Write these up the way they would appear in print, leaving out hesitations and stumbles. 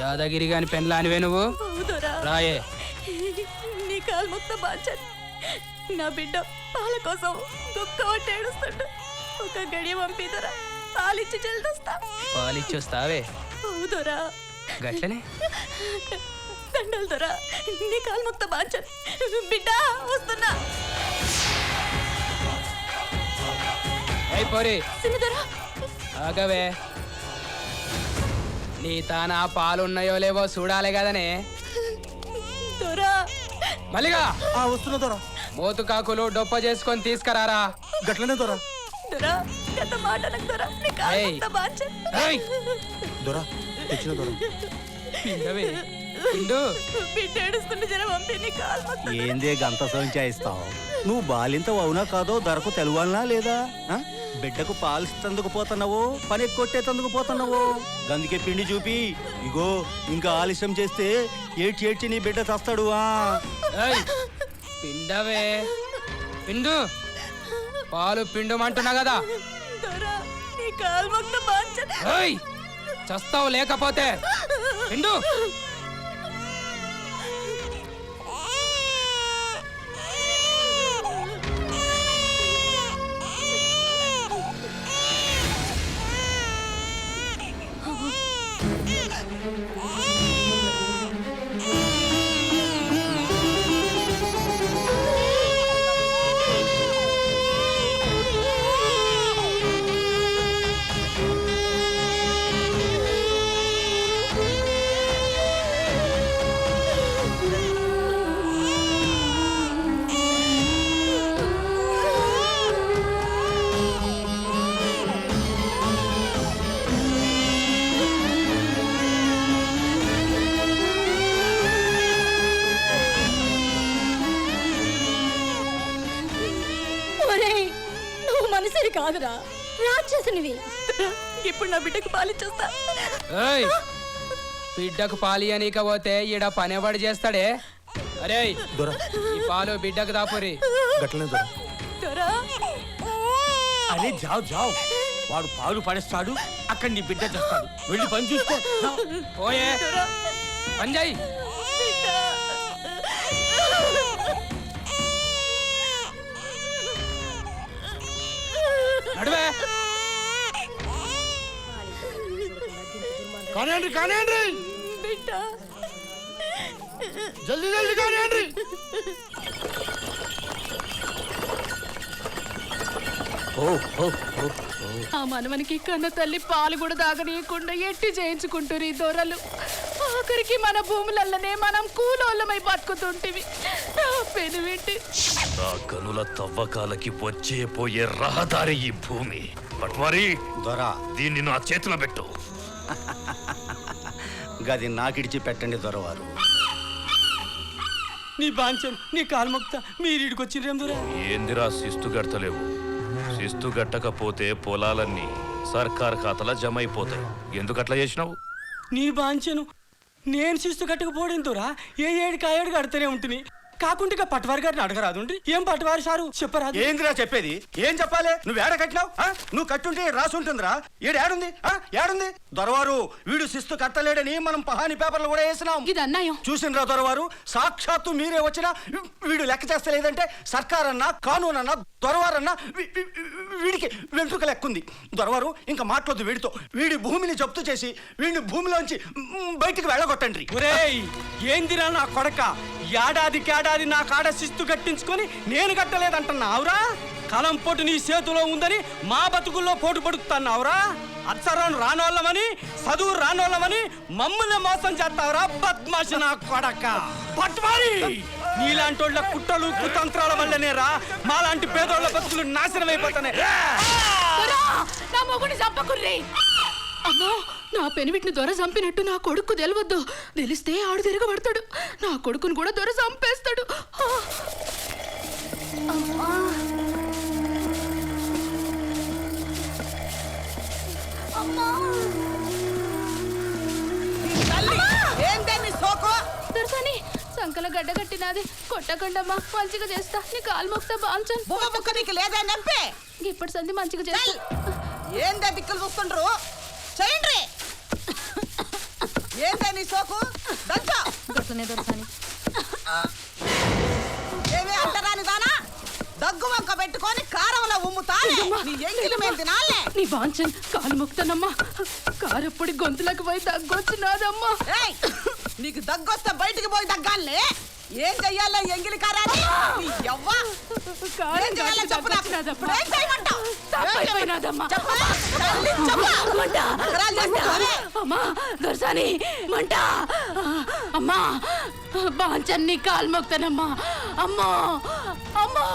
యాదగిరి గాని పెళ్ళానివే నువ్వు రాయే. నీ కాలు మొత్తం బాంచాను. నా బిడ్డ పాల కోసం దుఃఖం ఏడుస్తుండు. ఒక గడియ పంపిదరా, పాలిచ్చి చెల్దొస్తా. పాలిచ్చొస్తావే? అవుదరా. గట్లనే దండలు దొరా, నీ కాలు మొత్తం బాంచాను. బిడ్డ వస్తున్నా. అయిపోరి సినిదరా ఆగవే. నీ తానా పాలున్నాయో లేవో చూడాలి కదనే. దొరా మల్లిగా వస్తున్నా దొరా. మోతుకాకులు డొప్ప చేసుకొని తీసుకురారా. గట్లనే దొరా. దొరా ఎంత మాటలకు దొరా, నీ కాలు మొత్తం బాంచాను. దొరా తెచ్చిన దొరా. పిండవే పిండు. బిడ్డ ఏడుస్తుంటే జర పంపి, నీ కాలు మొత్తం. ఏందే గంత సంచాయిస్తావు? నువ్వు బాలింత అవునా కాదో ధరకు తెలవాలనా లేదా? బిడ్డకు పాలిస్తందుకు పోతున్నావు, పని కొట్టేతందుకు పోతున్నావు. గందుకే పిండి చూపి. ఇగో ఇంకా ఆలస్యం చేస్తే ఏడ్చి నీ బిడ్డ చస్తాడు. పిండవే పిండు. పాలు పిండుమంటున్నా కదా. నీ కాలు మొత్తం బాంచాను. చస్తావు లేకపోతే పిండు. మనిషిని కాదురా, రాక్షసునివి. ఇప్పుడు నా బిడ్డకు పాలిచ్చేస్తా. బిడ్డకు పాలి అనీకపోతే ఈడ పనెవడు చేస్తాడే? అరే ఈ పాలు బిడ్డకు దాపురి. అరే జావ్ జావ్, వాడు పాలు పడేస్తాడు, అక్కడ నీ బిడ్డ చేస్తాడు. వెళ్ళి పని చూసుకో. ఓయే పని చేయి. నడువే. కానివ్వండి కానివ్వండి, జల్దీ జల్దీ కానివ్వండి. ఆ మనవనికి కన్న తల్లి పాలు కూడా తాగనీయకుండా ఎట్టి చేయించుకుంటారు ఈ దొరలు. ఆఖరికి మన భూములల్లనే మనం కూలోళ్ళమై బతుకుతుంటివి. పెనువింటి నా కనుల తవ్వకాలకి వచ్చే పోయే రహదారి ఈ భూమి. పట్వారి దొరా, దీన్ని నా చేతిలో పెట్టు. గది నాకిడిచి పెట్టండి దొరవారు. నీ బాంచన్, నీ కాల్మొక్త మీరిడికొచ్చిరేం దొరా? ఏందిరా శిస్తు గడతలేవు? శిస్తు గట్టకపోతే పొలాలన్నీ సర్కార్ ఖాతాలో జమ అయిపోతాయి. ఎందుకట్లా చేసినావు? నీ బాంచను నేను శిస్తు కట్టకపోవడం దొరా. ఏ ఏడుకి ఆ ఏడు కడతానే ఉంటుంది. కాకుంటే పట్వారి గారిని అడగరాదు. ఏం పట్వారి సారు చెప్పరాదు? ఏందిరా చెప్పేది? ఏం చెప్పాలి? నువ్వు ఏడ కట్టినావు? నువ్వు కట్టుంటే రాసి ఉంటుందిరా. ఏడుంది ఏడుంది? దొరవారు, వీడు శిస్తు కట్టలేడని మనం పహాని పేపర్లు కూడా వేసినాం. ఇది అన్యాయం. చూసిండ్రా దొరవారు, సాక్షాత్తు మీరే వచ్చినా వీడు లెక్క చేస్తలేదంటే సర్కార్ అన్నా కానూన్ అన్నా దొరవారన్నా వీడికి వెంట్రుక లెక్కుంది. దొరవారు ఇంకా మాట్లాడదు వీడితో. వీడి భూమిని జప్తు చేసి వీడిని భూమిలోంచి బయటికి వెళ్ళగొట్టండి. ఒరేయ్, ఏందిరా నా కొడక, ఏడాది నా కాడ శిస్తు కట్టించుకొని నేను కట్టలేదంటున్నావురా? కలం పోటు నీ చేతిలో ఉందని మా బతుకుల్లో పోటు పడుతున్నావురా? అక్షరం రానోళ్ళమని, చదువు రానోళ్ళమని మమ్మల్ని మోసం చేస్తావురా బద్మాషి నా కొడక. పట్వారి, నీలాంటోళ్ళ కుట్రలు కుతంత్రాల వల్లనేరా మాలాంటి పేదోళ్ళ బతుకులు నాశనం అయిపోతున్నాయి. నా మొగుడిని చంపకుర్రీ. అమ్మో, నా పెనివిటిని దొర చంపినట్టు నా కొడుకు తెలియవద్దు. తెలిస్తే ఆడు తిరగబడతాడు. నా కొడుకును కూడా దొర చంపేస్తాడు. దొరసాని సంకల గడ్డ కట్టినది కొట్టకండమ్మా, మంచిగా చేస్తా. నీ కాలు మొక్త బాంచన్ లేదా నంపే ఇప్పటి సంది మంచిగా చేస్తా. ఏందా దిక్కులు చూస్తుండ్రు? చేయండి. ఏంటే నీ సోకు దంచా గట్లనే దొరసాని ఏమి అంటరాని దానా దగ్గు వంక పెట్టుకొని కారంలో ఉమ్ముతానే నీ ఎంగిలి మేము తినాలే నీ వాంచన్ కాలు మొక్తానమ్మా కారప్పొడి గొంతులకు పోయి దగ్గొచ్చినాదమ్మా ఏయ్ నీకు దగ్గొస్తే బయటికి పోయి దగ్గాలే ఏం చెయ్యాలో ఎంగిలి కారాలి నీ యవ్వ ఏం చెయ్యాలో చెప్పు నాకు ఏం చేయమంటావ్? తప్పైపోయినాదమ్మా చెప్పు. తల్లి చెప్పు. నగరాలు చేస్తావే? అమ్మా దొరసాని మంట అమ్మా బాంచన్ని కాలు మొక్తానమ్మా అమ్మా అమ్మా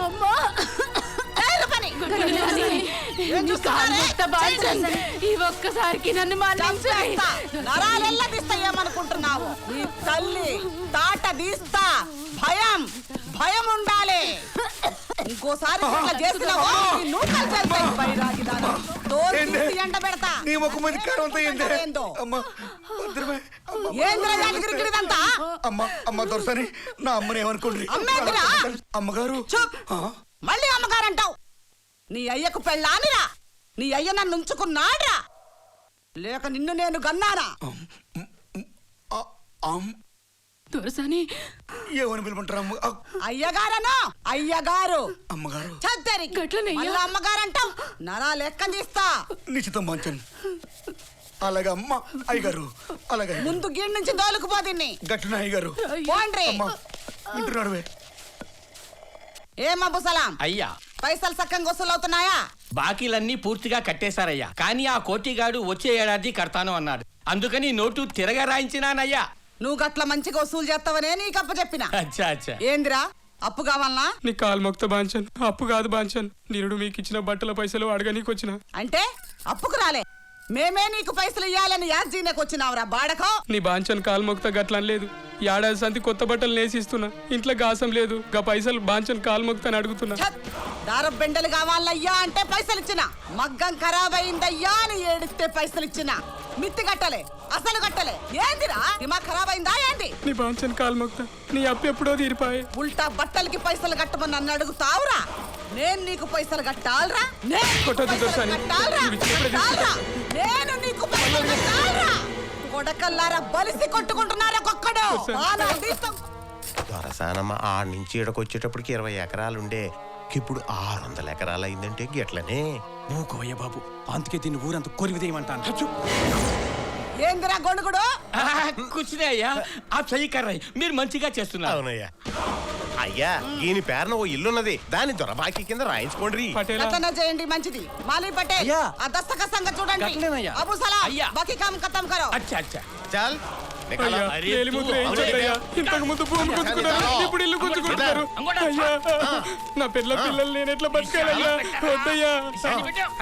అమ్మా ఈ ఒక్కసారికి నన్ను మన్నించండి. నరాలెల్లా తీస్తాయేమనుకుంటున్నావు నీ తల్లి తాట తీస్తా భయం భయం ఉండాలి ఇంకోసారి ఇట్లా చేస్తున్నావో నీ నూకలు చెల్తాయి బైరాగిదాను తోలు తీసి ఎండ పెడతా నీ ముఖం మీద కారం అంతా ఏందే? ఏందో అమ్మా భద్రమే. ఏంద్ర గిరిగిరిదంతా అమ్మ దొరసని నా అమ్మని ఏమనుకోండి. అమ్మేందిరా? అమ్మగారు చూప్ మళ్ళీ అమ్మగారంటావు నీ అయ్యకు పెళ్ళానిరా నీ అయ్య నన్ను ఉంచుకున్నాడ్రా లేక నిన్ను నేను గన్నానా దొరసాని ఏమని పిలుపుంటారు అయ్యగారను అయ్యగారు అమ్మగారు? చద్దరి గట్లనే అయ్యా. మళ్ళీ అమ్మగారంటావు నరా లెక్క తీస్తా నిశ్చితం మంచండి. అలాగే అమ్మ అయ్యగారు. అలాగే ముందు గిన్నె నుంచి దోలుకుపోదిన్ని గట్టిన అయ్యగారు. పోండ్రి అమ్మ వింటున్నాడువే. ఏమబ్బు సలాం అయ్యా పైసలు సక్కంగా వసూలవుతున్నాయా బాకీలన్నీ పూర్తిగా కట్టేశారయ్యా కానీ ఆ కోటిగాడు వచ్చే ఏడాది కడతాను అన్నాడు అందుకని నోటు తిరగ రాయించినానయ్యా నువ్వు గట్ల మంచిగా వసూలు చేస్తావనే నీకు అప్ప చెప్పిన అచ్చా అచ్చా ఏందిరా అప్పు కావాలనా నీ కాలు మొక్త బాంచన్ అప్పు కాదు బాంచన్ నిరుడు మీకు ఇచ్చిన బట్టల పైసలు అడగనీకొచ్చిన అంటే అప్పుకు రాలే మేమే నీకు పైసలు ఇయ్యాలని యాజీనకు వచ్చినావురా బాడకో నీ బాంచన్ కాలు మొక్త గట్లని లేదు ఏడాది సంతి కొత్త బట్టలు నేసిస్తున్నా ఇంట్లో గాసం లేదు గా పైసలు బాంచన్ కాలు మొక్త అని అడుగుతున్నా దారపు బెండలు కావాలయ్యా అంటే పైసలు ఇచ్చిన మగ్గం ఖరాబ్ అయిందయ్యా అని ఏడిస్తే పైసలు ఇచ్చిన మిత్తి కట్టలే అసలు కట్టలే ఏందిరా దిమాగ్ ఖరాబ్ అయిందా ఏంది నీ బాంచన్ కాలు మొక్త నీ అప్పు ఎప్పుడో తీరిపాయే ఉల్టా బట్టలకి పైసలు కట్టమని నన్ను అడుగుతావురా నేను నీకు పైసలు కట్టాలరా నేను నీకు కొట్టొద్దు పైసలు దొరసాని. కట్టాలరా? ఇవి చిన్నప్పుడే కట్టాలరా? నేను నీకు పైసలు కట్టాలరా? కొడకల్లారా బలిసి కొట్టుకుంటున్నారా ఒక్కడు దొరసానమ్మ ఆడ నుంచి ఈడకొచ్చేటప్పటికి 20 ఎకరాలుండే ఇప్పుడు 600 ఎకరాలు అయిందంటే గిట్లనే మూకోయ్య బాబు అందుకే దీన్ని ఊరంతా కొరివిదేయమంటాను ఏందిరా గొడుగుడు కూర్చునే అయ్యా ఆ చెయ్యి కర్రయ్య మీరు మంచిగా చేస్తున్నారు అవునయ్యా అయ్యా దీని పేరున ఓ ఇల్లున్నది దాని దొరబాకి కింద రాయించుకోండి పటేలా కథన చేయండి మంచిది మాలీ పటేల్ అయ్యా. ఆ దస్తఖతంగా చూడండి గట్లనేనయ్యా. అబు సలాం అయ్యా. బాకీ కామ్ ఖతం కరో అచ్చా అచ్చా చాల్ అయ్యా, ఏలి ముద్ర వేయించొద్దయ్యా. ఇంతకు ముందు భూమి గుంజుకున్నారు ఇప్పుడు ఇల్లు గుంజుకుంటున్నారు అయ్యా నా పిల్లలు నేను ఎట్లా బతకాలయ్యా వద్దయ్యా